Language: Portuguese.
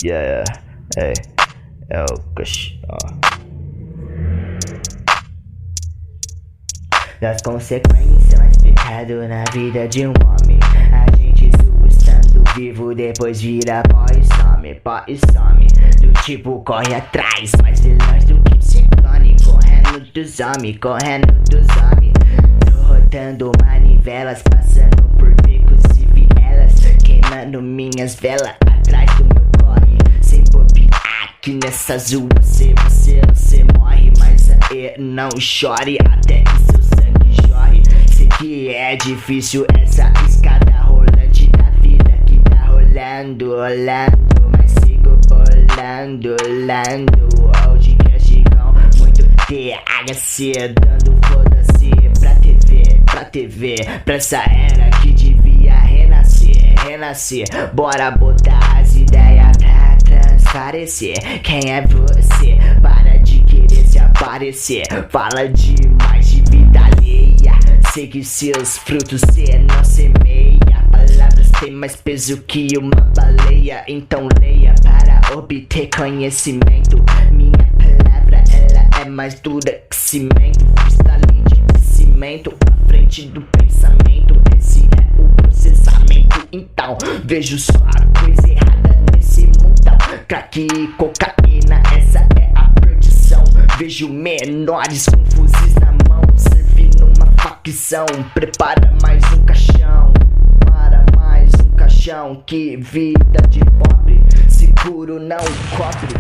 Yeah, hey, é o kush, Das consequências, mais pecado na vida de um homem. A gente sua estando vivo, depois vira pó e some. Do tipo corre atrás, mais vilões do que ciclone. Correndo dos homens. Derrotando manivelas, passando por becos e vielas, queimando minhas velas atrás do meu corre. Sem bobear, que nessa zoa você morre. Mas aí não chore até que seu sangue jorre. Sei que é difícil essa escada rolante da vida que tá rolando, mas sigo bolando. Hoje que é gigão, muito THC, dando foda-se pra TV, pra essa era que devia renascer. Bora botar as ideias pra transparecer. Quem é você? Para de querer se aparecer. Fala demais de vida alheia. Sei que seus frutos cê não semeia. Palavras têm mais peso que uma baleia. Então leia para obter conhecimento. Minha palavra, ela é mais dura que cimento. Freestyle de crescimento à frente do pensamento. Esse é o processamento. Então vejo só a coisa errada nesse mundão. Crack e cocaína, essa é a perdição. Vejo menores com fuzis na mão, servindo uma facção. Prepara mais um caixão, para mais um caixão. Que vida de pobre, seguro não cobre.